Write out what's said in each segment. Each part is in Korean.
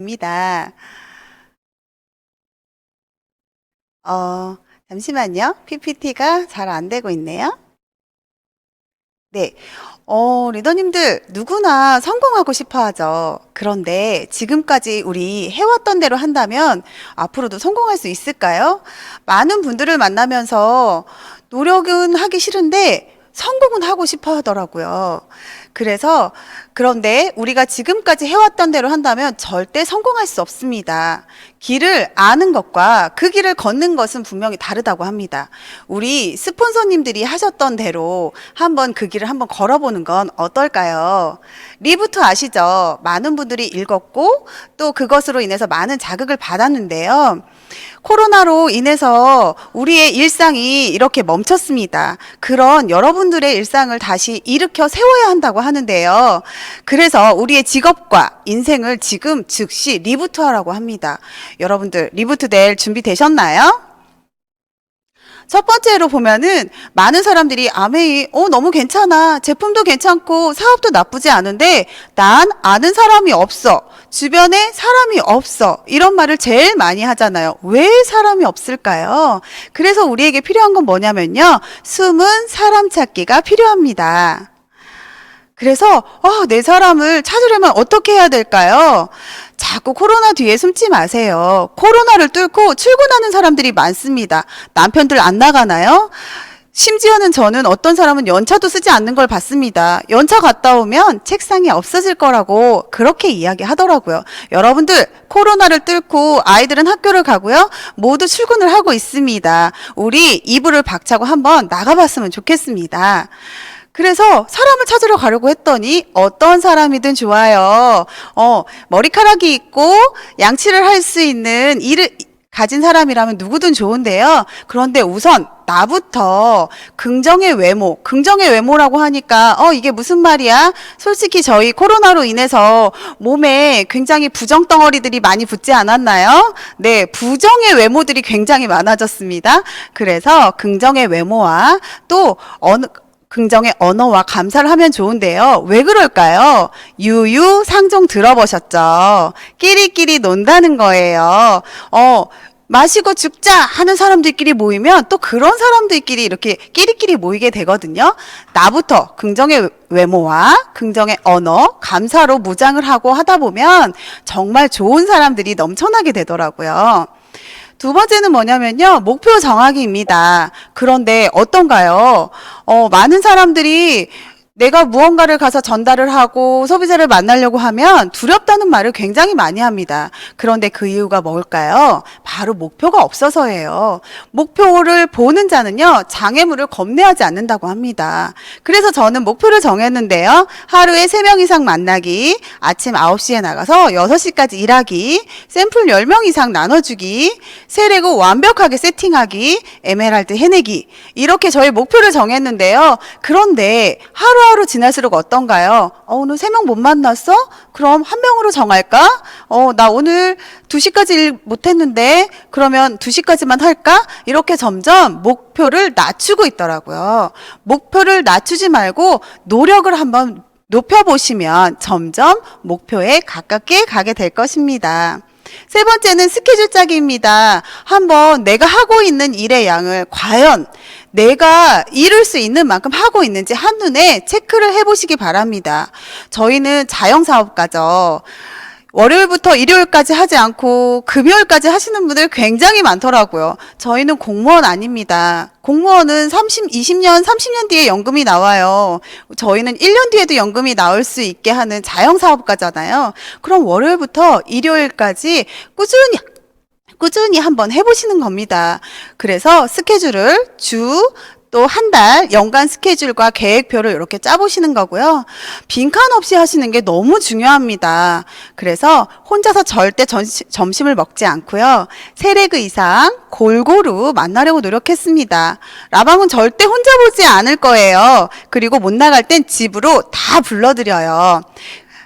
입니다. 어, 잠시만요. PPT가 잘 안 되고 있네요. 네. 리더님들 누구나 성공하고 싶어 하죠. 그런데 지금까지 우리 해왔던 대로 한다면 앞으로도 성공할 수 있을까요? 많은 분들을 만나면서 노력은 하기 싫은데 성공은 하고 싶어 하더라고요. 그런데 우리가 지금까지 해왔던 대로 한다면 절대 성공할 수 없습니다. 길을 아는 것과 그 길을 걷는 것은 분명히 다르다고 합니다. 우리 스폰서님들이 하셨던 대로 한번 그 길을 한번 걸어보는 건 어떨까요? 리부트 아시죠? 많은 분들이 읽었고 또 그것으로 인해서 많은 자극을 받았는데요. 코로나로 인해서 우리의 일상이 이렇게 멈췄습니다. 그런 여러분들의 일상을 다시 일으켜 세워야 한다고 하는데요. 그래서 우리의 직업과 인생을 지금 즉시 리부트하라고 합니다. 여러분들 리부트 될 준비 되셨나요? 첫 번째로 보면은 많은 사람들이 아메이 너무 괜찮아, 제품도 괜찮고 사업도 나쁘지 않은데 난 아는 사람이 없어, 주변에 사람이 없어, 이런 말을 제일 많이 하잖아요. 왜 사람이 없을까요? 그래서 우리에게 필요한 건 뭐냐면요, 숨은 사람 찾기가 필요합니다. 그래서 내 사람을 찾으려면 어떻게 해야 될까요? 자꾸 코로나 뒤에 숨지 마세요. 코로나를 뚫고 출근하는 사람들이 많습니다. 남편들 안 나가나요? 심지어는 저는 어떤 사람은 연차도 쓰지 않는 걸 봤습니다. 연차 갔다 오면 책상이 없어질 거라고 그렇게 이야기하더라고요. 여러분들 코로나를 뚫고 아이들은 학교를 가고요. 모두 출근을 하고 있습니다. 우리 이불을 박차고 한번 나가봤으면 좋겠습니다. 그래서 사람을 찾으러 가려고 했더니 어떤 사람이든 좋아요. 머리카락이 있고 양치를 할 수 있는 일을 가진 사람이라면 누구든 좋은데요. 그런데 우선 나부터 긍정의 외모라고 하니까 이게 무슨 말이야? 솔직히 저희 코로나로 인해서 몸에 굉장히 부정 덩어리들이 많이 붙지 않았나요? 네, 부정의 외모들이 굉장히 많아졌습니다. 그래서 긍정의 외모와 또 긍정의 언어와 감사를 하면 좋은데요. 왜 그럴까요? 유유상종 들어보셨죠? 끼리끼리 논다는 거예요. 마시고 죽자 하는 사람들끼리 모이면 또 그런 사람들끼리 이렇게 끼리끼리 모이게 되거든요. 나부터 긍정의 외모와 긍정의 언어, 감사로 무장을 하고 하다 보면 정말 좋은 사람들이 넘쳐나게 되더라고요. 두 번째는 뭐냐면요, 목표 정하기입니다. 그런데 어떤가요? 많은 사람들이 내가 무언가를 가서 전달을 하고 소비자를 만나려고 하면 두렵다는 말을 굉장히 많이 합니다. 그런데 그 이유가 뭘까요? 바로 목표가 없어서예요. 목표를 보는 자는요, 장애물을 겁내하지 않는다고 합니다. 그래서 저는 목표를 정했는데요. 하루에 3명 이상 만나기, 아침 9시에 나가서 6시까지 일하기, 샘플 10명 이상 나눠주기, 세레고 완벽하게 세팅하기, 에메랄드 해내기, 이렇게 저희 목표를 정했는데요. 그런데 하루하루 지날수록 어떤가요? 오늘 3명 못 만났어? 그럼 1명으로 정할까? 나 오늘 2시까지 일 못했는데 그러면 2시까지만 할까? 이렇게 점점 목표를 낮추고 있더라고요. 목표를 낮추지 말고 노력을 한번 높여보시면 점점 목표에 가깝게 가게 될 것입니다. 세 번째는 스케줄 짜기입니다. 한번 내가 하고 있는 일의 양을 과연 내가 이룰 수 있는 만큼 하고 있는지 한눈에 체크를 해보시기 바랍니다. 저희는 자영사업가죠. 월요일부터 일요일까지 하지 않고 금요일까지 하시는 분들 굉장히 많더라고요. 저희는 공무원 아닙니다. 공무원은 20년, 30년 뒤에 연금이 나와요. 저희는 1년 뒤에도 연금이 나올 수 있게 하는 자영사업가잖아요. 그럼 월요일부터 일요일까지 꾸준히 한번 해보시는 겁니다. 그래서 스케줄을 또 한 달 연간 스케줄과 계획표를 이렇게 짜보시는 거고요. 빈칸 없이 하시는 게 너무 중요합니다. 그래서 혼자서 절대 점심을 먹지 않고요. 3레그 이상 골고루 만나려고 노력했습니다. 라방은 절대 혼자 보지 않을 거예요. 그리고 못 나갈 땐 집으로 다 불러드려요.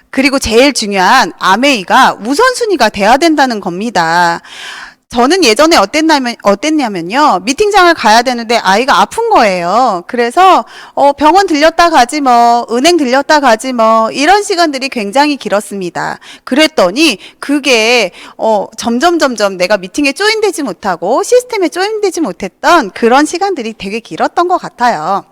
그리고 제일 중요한 아메이가 우선순위가 돼야 된다는 겁니다. 저는 예전에 어땠냐면요. 미팅장을 가야 되는데 아이가 아픈 거예요. 그래서 병원 들렸다 가지 뭐, 은행 들렸다 가지 뭐, 이런 시간들이 굉장히 길었습니다. 그랬더니 그게 점점 내가 미팅에 조인되지 못하고 시스템에 조인되지 못했던 그런 시간들이 되게 길었던 것 같아요.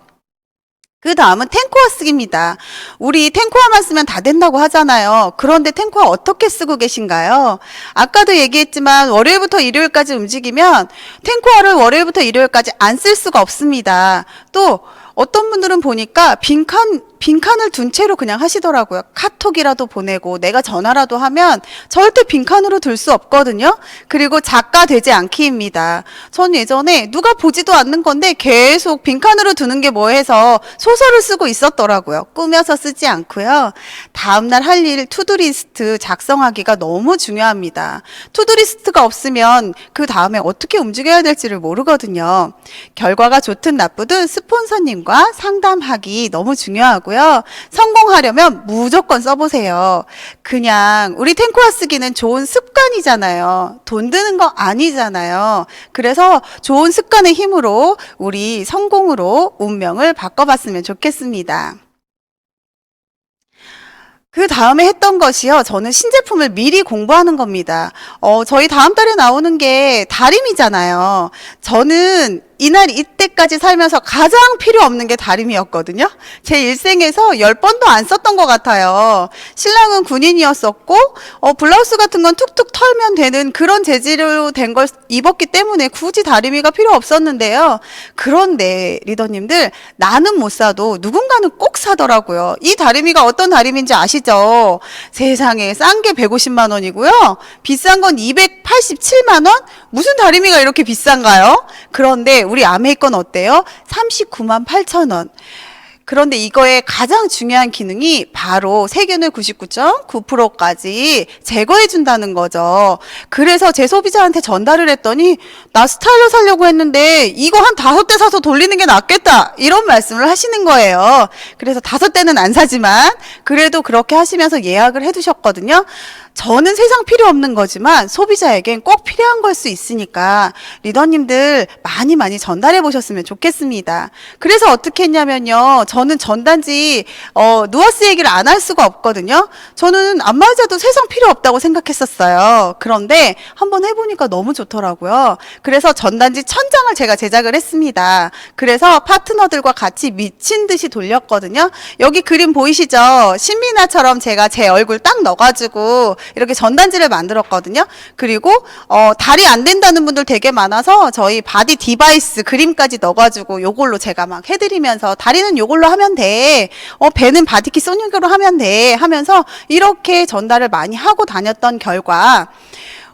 그 다음은 탱코화 쓰기입니다. 우리 탱코화만 쓰면 다 된다고 하잖아요. 그런데 탱코화 어떻게 쓰고 계신가요? 아까도 얘기했지만 월요일부터 일요일까지 움직이면 탱코화를 월요일부터 일요일까지 안 쓸 수가 없습니다. 또 어떤 분들은 보니까 빈칸을 둔 채로 그냥 하시더라고요. 카톡이라도 보내고 내가 전화라도 하면 절대 빈칸으로 둘 수 없거든요. 그리고 작가 되지 않기입니다. 전 예전에 누가 보지도 않는 건데 계속 빈칸으로 두는 게 뭐 해서 소설을 쓰고 있었더라고요. 꾸며서 쓰지 않고요. 다음날 할 일 투두리스트 작성하기가 너무 중요합니다. 투두리스트가 없으면 그 다음에 어떻게 움직여야 될지를 모르거든요. 결과가 좋든 나쁘든 스폰서님과 상담하기 너무 중요하고요. 성공하려면 무조건 써보세요. 그냥 우리 탱코화 쓰기는 좋은 습관이잖아요. 돈 드는 거 아니잖아요. 그래서 좋은 습관의 힘으로 우리 성공으로 운명을 바꿔봤으면 좋겠습니다. 그 다음에 했던 것이요. 저는 신제품을 미리 공부하는 겁니다. 저희 다음 달에 나오는 게 다림이잖아요. 저는 이날 이때까지 살면서 가장 필요 없는 게 다림이었거든요. 제 일생에서 10번도 안 썼던 것 같아요. 신랑은 군인이었었고 블라우스 같은 건 툭툭 털면 되는 그런 재질로 된 걸 입었기 때문에 굳이 다림이가 필요 없었는데요. 그런데 리더님들, 나는 못 사도 누군가는 꼭 사더라고요. 이 다림이가 어떤 다림인지 아시죠? 세상에 싼 게 150만 원이고요. 비싼 건 287만 원? 무슨 다림이가 이렇게 비싼가요? 그런데 우리 아메이 건 어때요? 39만 8천 원. 그런데 이거의 가장 중요한 기능이 바로 세균을 99.9%까지 제거해 준다는 거죠. 그래서 제 소비자한테 전달을 했더니 나 스타일러 사려고 했는데 이거 한 5대 사서 돌리는 게 낫겠다, 이런 말씀을 하시는 거예요. 그래서 5대는 안 사지만 그래도 그렇게 하시면서 예약을 해두셨거든요. 저는 세상 필요 없는 거지만 소비자에겐 꼭 필요한 걸 수 있으니까 리더님들 많이 전달해 보셨으면 좋겠습니다. 그래서 어떻게 했냐면요. 저는 전단지 누아스 얘기를 안 할 수가 없거든요. 저는 안마의자도 세상 필요 없다고 생각했었어요. 그런데 한번 해보니까 너무 좋더라고요. 그래서 전단지 1000장을 제가 제작을 했습니다. 그래서 파트너들과 같이 미친 듯이 돌렸거든요. 여기 그림 보이시죠? 신미나처럼 제가 제 얼굴 딱 넣어가지고 이렇게 전단지를 만들었거든요. 그리고 다리 안 된다는 분들 되게 많아서 저희 바디 디바이스 그림까지 넣어가지고 요걸로 제가 막 해드리면서 다리는 요걸로 하면 돼, 배는 바디키 소닉으로 하면 돼 하면서 이렇게 전달을 많이 하고 다녔던 결과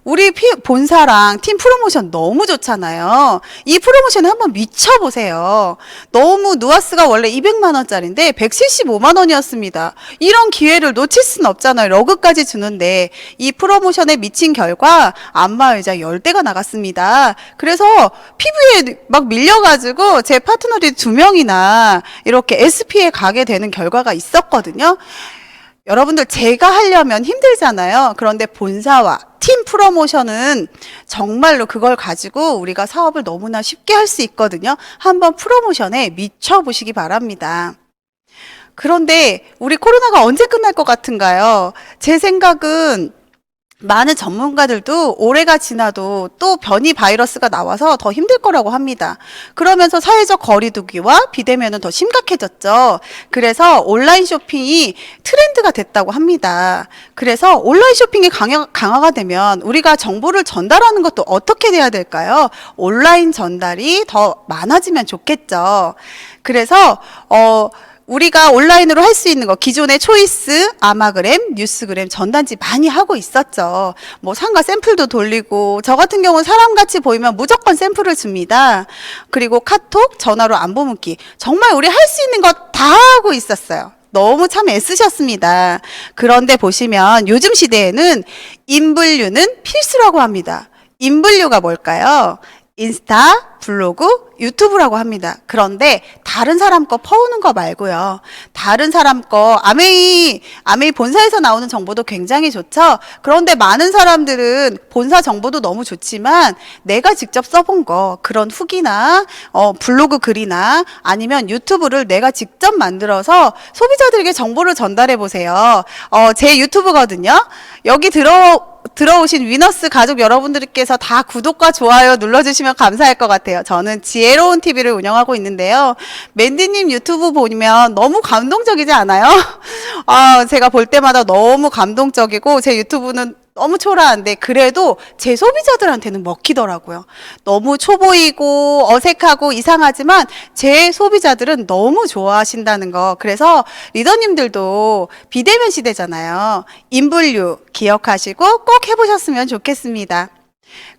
우리 본사랑 팀 프로모션 너무 좋잖아요. 이 프로모션에 한번 미쳐보세요. 너무 누아스가 원래 200만 원짜리인데 175만 원이었습니다. 이런 기회를 놓칠 순 없잖아요. 러그까지 주는데. 이 프로모션에 미친 결과 안마의자 10대가 나갔습니다. 그래서 피부에 막 밀려가지고 제 파트너들이 2명이나 이렇게 SP에 가게 되는 결과가 있었거든요. 여러분들, 제가 하려면 힘들잖아요. 그런데 본사와 팀 프로모션은 정말로 그걸 가지고 우리가 사업을 너무나 쉽게 할 수 있거든요. 한번 프로모션에 미쳐보시기 바랍니다. 그런데 우리 코로나가 언제 끝날 것 같은가요? 제 생각은 많은 전문가들도 올해가 지나도 또 변이 바이러스가 나와서 더 힘들 거라고 합니다. 그러면서 사회적 거리두기와 비대면은 더 심각해졌죠. 그래서 온라인 쇼핑이 트렌드가 됐다고 합니다. 그래서 온라인 쇼핑이 강화가 되면 우리가 정보를 전달하는 것도 어떻게 돼야 될까요? 온라인 전달이 더 많아지면 좋겠죠. 그래서 우리가 온라인으로 할 수 있는 거, 기존의 초이스, 아마그램, 뉴스그램 전단지 많이 하고 있었죠. 뭐 상가 샘플도 돌리고, 저 같은 경우는 사람같이 보이면 무조건 샘플을 줍니다. 그리고 카톡, 전화로 안부 묻기, 정말 우리 할 수 있는 거 다 하고 있었어요. 너무 참 애쓰셨습니다. 그런데 보시면 요즘 시대에는 인블류는 필수라고 합니다. 인블류가 뭘까요? 인스타, 블로그, 유튜브라고 합니다. 그런데 다른 사람 거 퍼오는 거 말고요. 다른 사람 거 아메이 본사에서 나오는 정보도 굉장히 좋죠. 그런데 많은 사람들은 본사 정보도 너무 좋지만 내가 직접 써본 거 그런 후기나 블로그 글이나 아니면 유튜브를 내가 직접 만들어서 소비자들에게 정보를 전달해 보세요. 제 유튜브거든요. 여기 들어오신 위너스 가족 여러분들께서 다 구독과 좋아요 눌러주시면 감사할 것 같아요. 저는 지혜로운 TV를 운영하고 있는데요. 맨디님 유튜브 보면 너무 감동적이지 않아요? 제가 볼 때마다 너무 감동적이고 제 유튜브는 너무 초라한데 그래도 제 소비자들한테는 먹히더라고요. 너무 초보이고 어색하고 이상하지만 제 소비자들은 너무 좋아하신다는 거. 그래서 리더님들도 비대면 시대잖아요. 인분류 기억하시고 꼭 해보셨으면 좋겠습니다.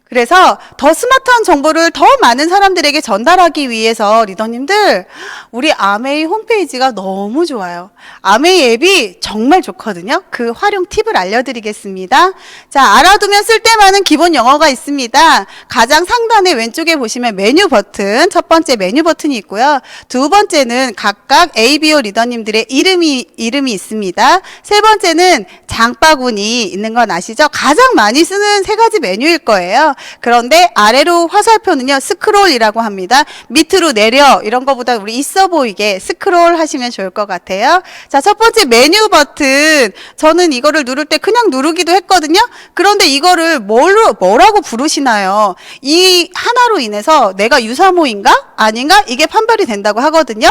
그래서 더 스마트한 정보를 더 많은 사람들에게 전달하기 위해서 리더님들 우리 아메이 홈페이지가 너무 좋아요. 아메이 앱이 정말 좋거든요. 그 활용 팁을 알려드리겠습니다. 자, 알아두면 쓸데많은 기본 영어가 있습니다. 가장 상단에 왼쪽에 보시면 메뉴 버튼, 첫 번째 메뉴 버튼이 있고요. 두 번째는 각각 ABO 리더님들의 이름이 있습니다. 세 번째는 장바구니 있는 건 아시죠? 가장 많이 쓰는 세 가지 메뉴일 거예요. 그런데 아래로 화살표는요 스크롤이라고 합니다. 밑으로 내려 이런 거보다 우리 있어 보이게 스크롤 하시면 좋을 것 같아요. 자, 첫 번째 메뉴 버튼, 저는 이거를 누를 때 그냥 누르기도 했거든요. 그런데 이거를 뭐라고 부르시나요? 이 하나로 인해서 내가 유사모인가 아닌가 이게 판별이 된다고 하거든요.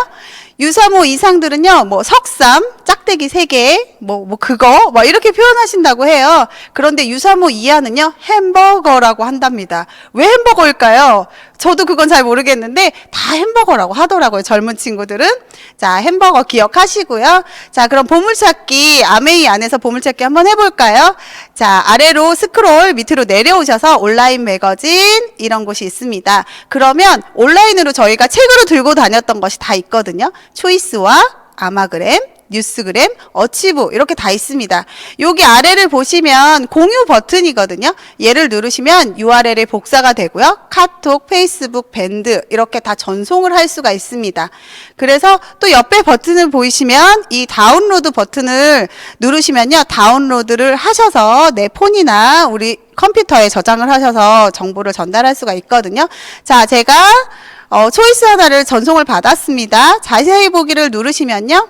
유사모 이상들은요, 뭐 석삼, 짝대기 3개, 그거, 이렇게 표현하신다고 해요. 그런데 유사모 이하는요, 햄버거라고 한답니다. 왜 햄버거일까요? 저도 그건 잘 모르겠는데, 다 햄버거라고 하더라고요, 젊은 친구들은. 자, 햄버거 기억하시고요. 자, 그럼 보물찾기, 아메이 안에서 보물찾기 한번 해볼까요? 자, 아래로 스크롤 밑으로 내려오셔서 온라인 매거진, 이런 곳이 있습니다. 그러면 온라인으로 저희가 책으로 들고 다녔던 것이 다 있거든요. 초이스와 아마그램, 뉴스그램, 어치브 이렇게 다 있습니다. 여기 아래를 보시면 공유 버튼이거든요. 얘를 누르시면 URL이 복사가 되고요. 카톡, 페이스북, 밴드 이렇게 다 전송을 할 수가 있습니다. 그래서 또 옆에 버튼을 보이시면 이 다운로드 버튼을 누르시면요. 다운로드를 하셔서 내 폰이나 우리 컴퓨터에 저장을 하셔서 정보를 전달할 수가 있거든요. 자, 제가 초이스 하나를 전송을 받았습니다. 자세히 보기를 누르시면요.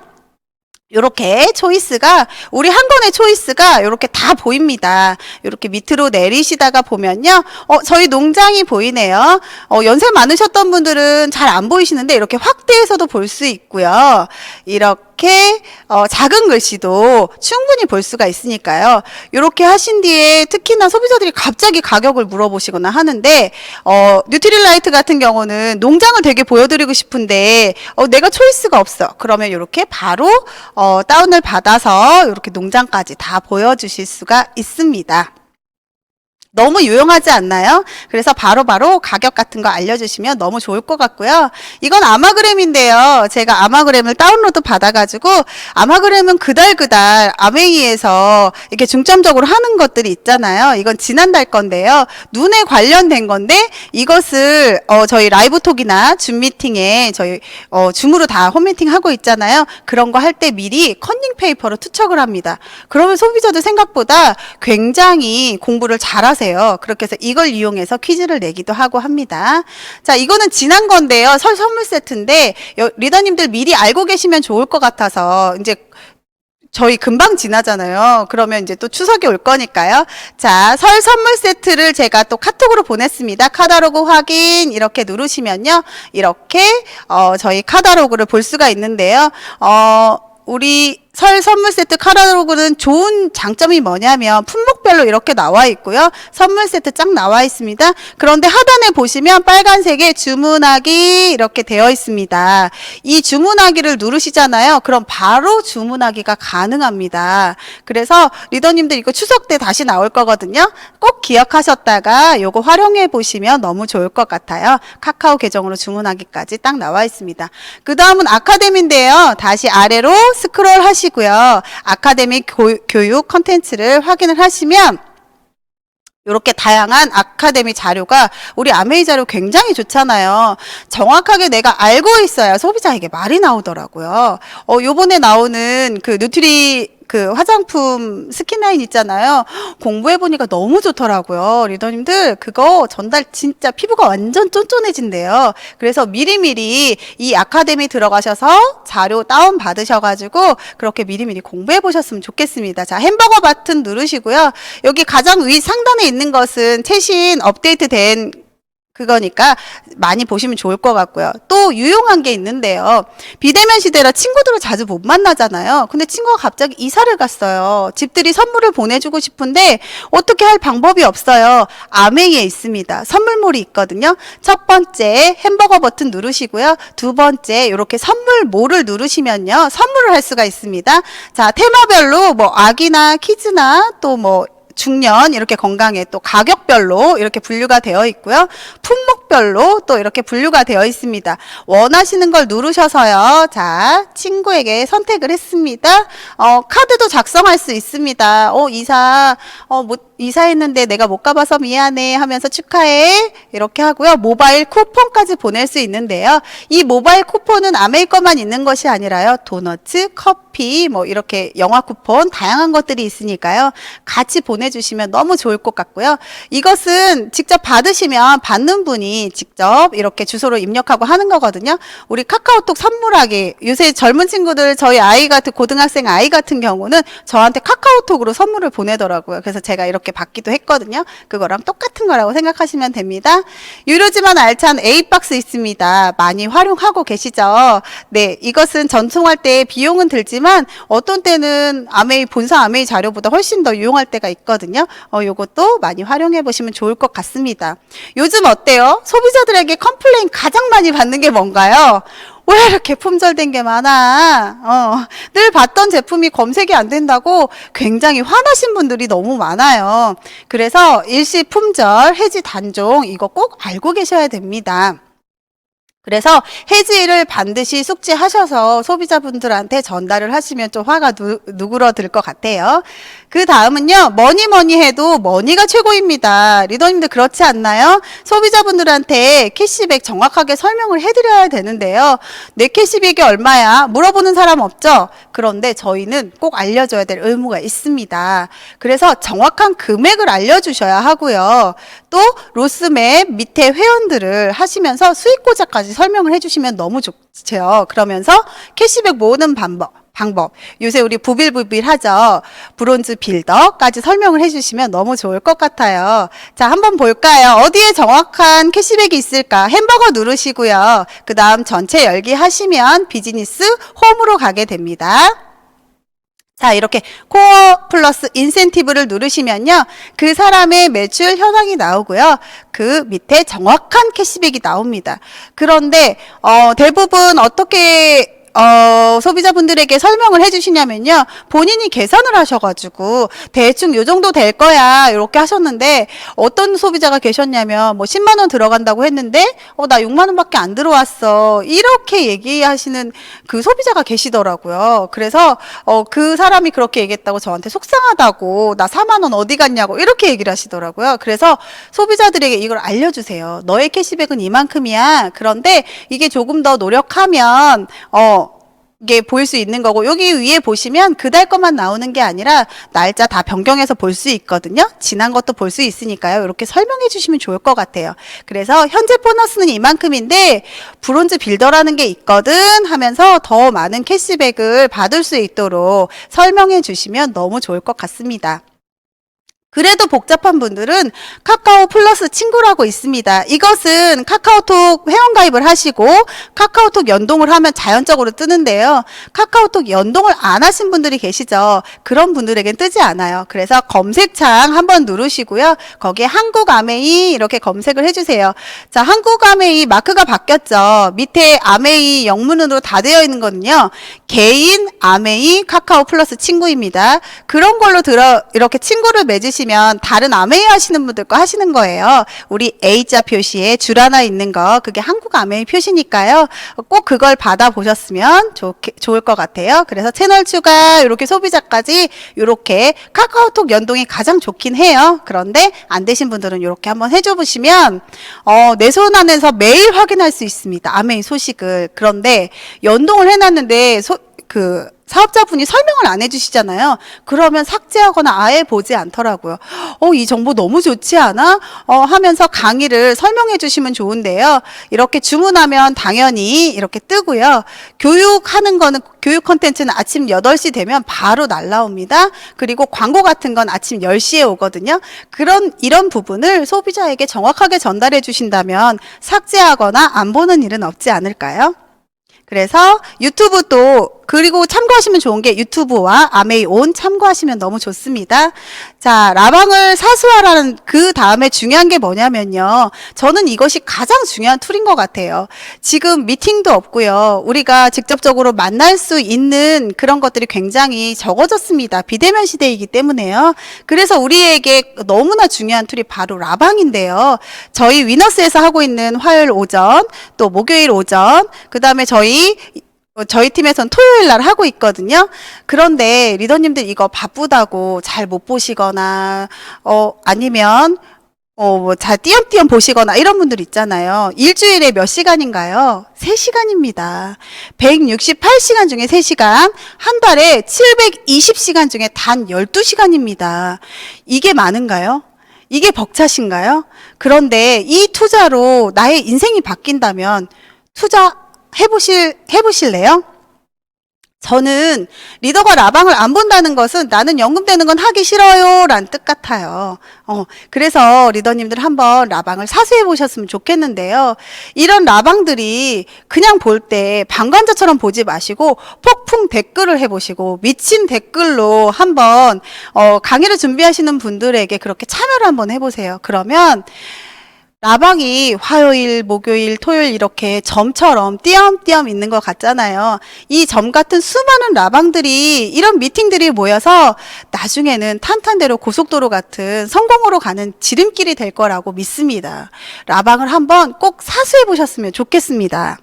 요렇게 초이스가 우리 한 권의 초이스가 요렇게 다 보입니다. 요렇게 밑으로 내리시다가 보면요. 저희 농장이 보이네요. 연세 많으셨던 분들은 잘 안 보이시는데 이렇게 확대해서도 볼 수 있고요. 이렇게 작은 글씨도 충분히 볼 수가 있으니까요. 이렇게 하신 뒤에 특히나 소비자들이 갑자기 가격을 물어보시거나 하는데 뉴트릴라이트 같은 경우는 농장을 되게 보여드리고 싶은데 내가 초이스가 없어. 그러면 이렇게 바로 다운을 받아서 이렇게 농장까지 다 보여주실 수가 있습니다. 너무 유용하지 않나요? 그래서 바로바로 가격 같은 거 알려주시면 너무 좋을 것 같고요. 이건 아마그램인데요. 제가 아마그램을 다운로드 받아가지고 아마그램은 그달 아메이에서 이렇게 중점적으로 하는 것들이 있잖아요. 이건 지난달 건데요. 눈에 관련된 건데 이것을 저희 라이브톡이나 줌 미팅에 저희 줌으로 다 홈미팅 하고 있잖아요. 그런 거 할 때 미리 컨닝 페이퍼로 투척을 합니다. 그러면 소비자들 생각보다 굉장히 공부를 잘하세요. 그렇게 해서 이걸 이용해서 퀴즈를 내기도 하고 합니다. 자, 이거는 지난 건데요. 설 선물 세트인데 리더님들 미리 알고 계시면 좋을 것 같아서 이제 저희 금방 지나잖아요. 그러면 이제 또 추석이 올 거니까요. 자, 설 선물 세트를 제가 또 카톡으로 보냈습니다. 카다로그 확인 이렇게 누르시면요. 이렇게 저희 카다로그를 볼 수가 있는데요. 우리 설 선물 세트 카다로그는 좋은 장점이 뭐냐면 품목별로 이렇게 나와 있고요. 선물 세트 쫙 나와 있습니다. 그런데 하단에 보시면 빨간색에 주문하기 이렇게 되어 있습니다. 이 주문하기를 누르시잖아요. 그럼 바로 주문하기가 가능합니다. 그래서 리더님들 이거 추석 때 다시 나올 거거든요. 꼭 기억하셨다가 요거 활용해 보시면 너무 좋을 것 같아요. 카카오 계정으로 주문하기까지 딱 나와 있습니다. 그 다음은 아카데미인데요. 다시 아래로 스크롤 하시고요. 아카데미 교육 컨텐츠를 확인을 하시면 이렇게 다양한 아카데미 자료가 우리 아메이 자료 굉장히 좋잖아요. 정확하게 내가 알고 있어야 소비자에게 말이 나오더라고요. 요번에 나오는 그 누트리 그 화장품 스킨라인 있잖아요. 공부해보니까 너무 좋더라고요. 리더님들 그거 전달 진짜 피부가 완전 쫀쫀해진대요. 그래서 미리미리 이 아카데미 들어가셔서 자료 다운 받으셔가지고 그렇게 미리미리 공부해보셨으면 좋겠습니다. 자, 햄버거 버튼 누르시고요. 여기 가장 위 상단에 있는 것은 최신 업데이트된 그거니까 많이 보시면 좋을 것 같고요. 또 유용한 게 있는데요. 비대면 시대라 친구들을 자주 못 만나잖아요. 근데 친구가 갑자기 이사를 갔어요. 집들이 선물을 보내주고 싶은데 어떻게 할 방법이 없어요. 아메이에 있습니다. 선물몰이 있거든요. 첫 번째 햄버거 버튼 누르시고요. 두 번째 이렇게 선물몰을 누르시면요. 선물을 할 수가 있습니다. 자, 테마별로 뭐 아기나 키즈나 또 뭐 중년 이렇게 건강에 또 가격별로 이렇게 분류가 되어 있고요. 품목별로 또 이렇게 분류가 되어 있습니다. 원하시는 걸 누르셔서요. 자, 친구에게 선택을 했습니다. 카드도 작성할 수 있습니다. 이사했는데 내가 못 가봐서 미안해 하면서 축하해 이렇게 하고요. 모바일 쿠폰까지 보낼 수 있는데요. 이 모바일 쿠폰은 아메이 것만 있는 것이 아니라요. 도너츠, 커피 뭐 이렇게 영화 쿠폰 다양한 것들이 있으니까요. 같이 보내주시면 너무 좋을 것 같고요. 이것은 직접 받으시면 받는 분이 직접 이렇게 주소로 입력하고 하는 거거든요. 우리 카카오톡 선물하기 요새 젊은 친구들 저희 아이 같은 고등학생 아이 같은 경우는 저한테 카카오톡으로 선물을 보내더라고요. 그래서 제가 이렇게 받기도 했거든요. 그거랑 똑같은 거라고 생각하시면 됩니다. 유료지만 알찬 A박스 있습니다. 많이 활용하고 계시죠? 네, 이것은 전송할 때 비용은 들지만 어떤 때는 아메이 본사 아메이 자료보다 훨씬 더 유용할 때가 있거든요. 요것도 많이 활용해 보시면 좋을 것 같습니다. 요즘 어때요? 소비자들에게 컴플레인 가장 많이 받는 게 뭔가요? 왜 이렇게 품절된 게 많아? 늘 봤던 제품이 검색이 안 된다고 굉장히 화나신 분들이 너무 많아요. 그래서 일시 품절, 해지 단종 이거 꼭 알고 계셔야 됩니다. 그래서 해지를 반드시 숙지하셔서 소비자분들한테 전달을 하시면 좀 화가 누그러들 것 같아요. 그 다음은요. 뭐니 해도 머니가 최고입니다. 리더님들 그렇지 않나요? 소비자분들한테 캐시백 정확하게 설명을 해드려야 되는데요. 내 캐시백이 얼마야? 물어보는 사람 없죠? 그런데 저희는 꼭 알려줘야 될 의무가 있습니다. 그래서 정확한 금액을 알려주셔야 하고요. 또 로스맵 밑에 회원들을 하시면서 수익고자까지 설명을 해주시면 너무 좋죠. 그러면서 캐시백 모으는 방법 요새 우리 부빌부빌하죠. 브론즈 빌더까지 설명을 해주시면 너무 좋을 것 같아요. 자, 한번 볼까요? 어디에 정확한 캐시백이 있을까? 햄버거 누르시고요. 그 다음 전체 열기 하시면 비즈니스 홈으로 가게 됩니다. 자, 이렇게 코어 플러스 인센티브를 누르시면요. 그 사람의 매출 현황이 나오고요. 그 밑에 정확한 캐시백이 나옵니다. 그런데 대부분 어떻게 소비자분들에게 설명을 해주시냐면요. 본인이 계산을 하셔가지고 대충 요 정도 될 거야 이렇게 하셨는데 어떤 소비자가 계셨냐면 뭐 10만 원 들어간다고 했는데 나 6만 원밖에 안 들어왔어 이렇게 얘기하시는 그 소비자가 계시더라고요. 그래서 그 사람이 그렇게 얘기했다고 저한테 속상하다고 나 4만 원 어디 갔냐고 이렇게 얘기를 하시더라고요. 그래서 소비자들에게 이걸 알려주세요. 너의 캐시백은 이만큼이야. 그런데 이게 조금 더 노력하면 이게 보일 수 있는 거고 여기 위에 보시면 그달 것만 나오는 게 아니라 날짜 다 변경해서 볼 수 있거든요. 지난 것도 볼 수 있으니까요. 이렇게 설명해 주시면 좋을 것 같아요. 그래서 현재 보너스는 이만큼인데 브론즈 빌더라는 게 있거든 하면서 더 많은 캐시백을 받을 수 있도록 설명해 주시면 너무 좋을 것 같습니다. 그래도 복잡한 분들은 카카오 플러스 친구라고 있습니다. 이것은 카카오톡 회원가입을 하시고 카카오톡 연동을 하면 자연적으로 뜨는데요. 카카오톡 연동을 안 하신 분들이 계시죠. 그런 분들에겐 뜨지 않아요. 그래서 검색창 한번 누르시고요. 거기에 한국 아메이 이렇게 검색을 해주세요. 자, 한국 아메이 마크가 바뀌었죠. 밑에 아메이 영문으로 다 되어 있는 거는요. 개인 아메이 카카오 플러스 친구입니다. 그런 걸로 이렇게 친구를 맺으시 해보시면 다른 아메이 하시는 분들 거 하시는 거예요. 우리 A자 표시에 줄 하나 있는 거, 그게 한국 아메이 표시니까요. 꼭 그걸 받아보셨으면 좋을 것 같아요. 그래서 채널 추가, 이렇게 소비자까지 이렇게 카카오톡 연동이 가장 좋긴 해요. 그런데 안 되신 분들은 이렇게 한번 해줘 보시면 내 손 안에서 매일 확인할 수 있습니다. 아메이 소식을. 그런데 연동을 해놨는데 사업자분이 설명을 안 해주시잖아요. 그러면 삭제하거나 아예 보지 않더라고요. 이 정보 너무 좋지 않아? 하면서 강의를 설명해 주시면 좋은데요. 이렇게 주문하면 당연히 이렇게 뜨고요. 교육하는 거는, 교육 콘텐츠는 아침 8시 되면 바로 날라옵니다. 그리고 광고 같은 건 아침 10시에 오거든요. 이런 부분을 소비자에게 정확하게 전달해 주신다면 삭제하거나 안 보는 일은 없지 않을까요? 그래서 유튜브도, 그리고 참고하시면 좋은 게 유튜브와 아메이 온 참고하시면 너무 좋습니다. 자, 라방을 사수하라는 그 다음에 중요한 게 뭐냐면요. 저는 이것이 가장 중요한 툴인 것 같아요. 지금 미팅도 없고요. 우리가 직접적으로 만날 수 있는 그런 것들이 굉장히 적어졌습니다. 비대면 시대이기 때문에요. 그래서 우리에게 너무나 중요한 툴이 바로 라방인데요. 저희 위너스에서 하고 있는 화요일 오전, 또 목요일 오전, 그 다음에 저희 팀에서는 토요일 날 하고 있거든요. 그런데 리더님들 이거 바쁘다고 잘 못 보시거나, 아니면, 잘 띄엄띄엄 보시거나 이런 분들 있잖아요. 일주일에 몇 시간인가요? 3시간입니다. 168시간 중에 3시간, 한 달에 720시간 중에 단 12시간입니다. 이게 많은가요? 이게 벅차신가요? 그런데 이 투자로 나의 인생이 바뀐다면 해보실래요? 저는 리더가 라방을 안 본다는 것은 나는 연금 되는 건 하기 싫어요 라는 뜻 같아요. 그래서 리더님들 한번 라방을 사수해 보셨으면 좋겠는데요. 이런 라방들이 그냥 볼 때 방관자처럼 보지 마시고 폭풍 댓글을 해보시고 미친 댓글로 한번 강의를 준비하시는 분들에게 그렇게 참여를 한번 해보세요. 그러면 라방이 화요일, 목요일, 토요일 이렇게 점처럼 띄엄띄엄 있는 것 같잖아요. 이 점 같은 수많은 라방들이, 이런 미팅들이 모여서 나중에는 탄탄대로 고속도로 같은 성공으로 가는 지름길이 될 거라고 믿습니다. 라방을 한번 꼭 사수해 보셨으면 좋겠습니다.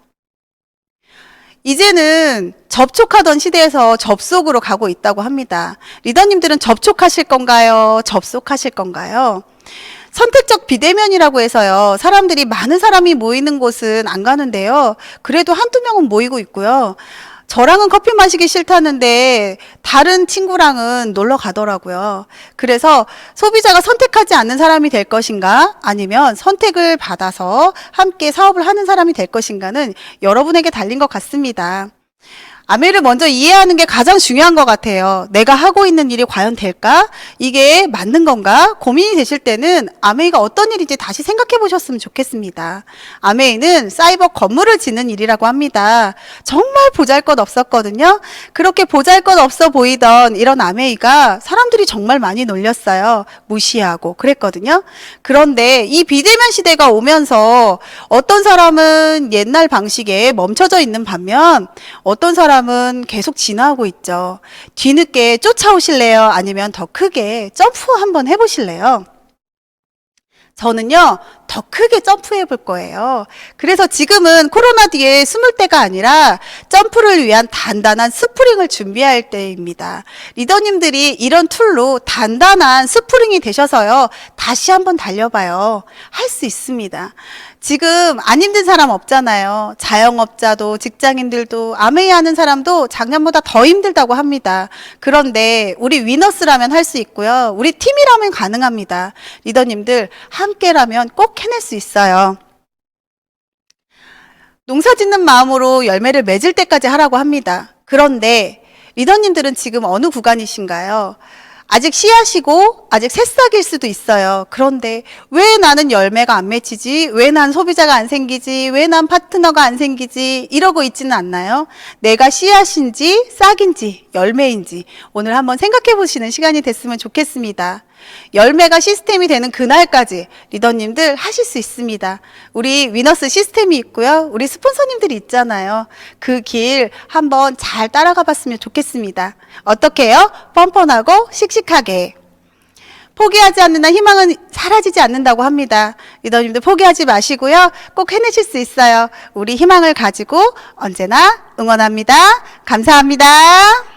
이제는 접촉하던 시대에서 접속으로 가고 있다고 합니다. 리더님들은 접촉하실 건가요? 접속하실 건가요? 선택적 비대면이라고 해서요. 많은 사람이 모이는 곳은 안 가는데요. 그래도 한두 명은 모이고 있고요. 저랑은 커피 마시기 싫다는데 다른 친구랑은 놀러 가더라고요. 그래서 소비자가 선택하지 않는 사람이 될 것인가, 아니면 선택을 받아서 함께 사업을 하는 사람이 될 것인가는 여러분에게 달린 것 같습니다. 아메이를 먼저 이해하는 게 가장 중요한 것 같아요. 내가 하고 있는 일이 과연 될까? 이게 맞는 건가? 고민이 되실 때는 아메이가 어떤 일인지 다시 생각해 보셨으면 좋겠습니다. 아메이는 사이버 건물을 짓는 일이라고 합니다. 정말 보잘것없었거든요. 그렇게 보잘것없어 보이던 이런 아메이가 사람들이 정말 많이 놀렸어요. 무시하고 그랬거든요. 그런데 이 비대면 시대가 오면서 어떤 사람은 옛날 방식에 멈춰져 있는 반면 어떤 사람은 계속 진화하고 있죠. 뒤늦게 쫓아오실래요? 아니면 더 크게 점프 한번 해보실래요? 저는요, 더 크게 점프해 볼 거예요. 그래서 지금은 코로나 뒤에 숨을 때가 아니라 점프를 위한 단단한 스프링을 준비할 때입니다. 리더님들이 이런 툴로 단단한 스프링이 되셔서요, 다시 한번 달려봐요. 할 수 있습니다. 지금 안 힘든 사람 없잖아요. 자영업자도 직장인들도 아메이 하는 사람도 작년보다 더 힘들다고 합니다. 그런데 우리 위너스라면 할 수 있고요. 우리 팀이라면 가능합니다. 리더님들 함께라면 꼭 해낼 수 있어요. 농사 짓는 마음으로 열매를 맺을 때까지 하라고 합니다. 그런데 리더님들은 지금 어느 구간이신가요? 아직 씨앗이고 아직 새싹일 수도 있어요. 그런데 왜 나는 열매가 안 맺히지? 왜 난 소비자가 안 생기지? 왜 난 파트너가 안 생기지? 이러고 있지는 않나요? 내가 씨앗인지 싹인지 열매인지 오늘 한번 생각해 보시는 시간이 됐으면 좋겠습니다. 열매가 시스템이 되는 그날까지 리더님들 하실 수 있습니다. 우리 위너스 시스템이 있고요. 우리 스폰서님들이 있잖아요. 그 길 한번 잘 따라가 봤으면 좋겠습니다. 어떻게 해요? 뻔뻔하고 씩씩하게. 포기하지 않는 한 희망은 사라지지 않는다고 합니다. 리더님들 포기하지 마시고요. 꼭 해내실 수 있어요. 우리 희망을 가지고 언제나 응원합니다. 감사합니다.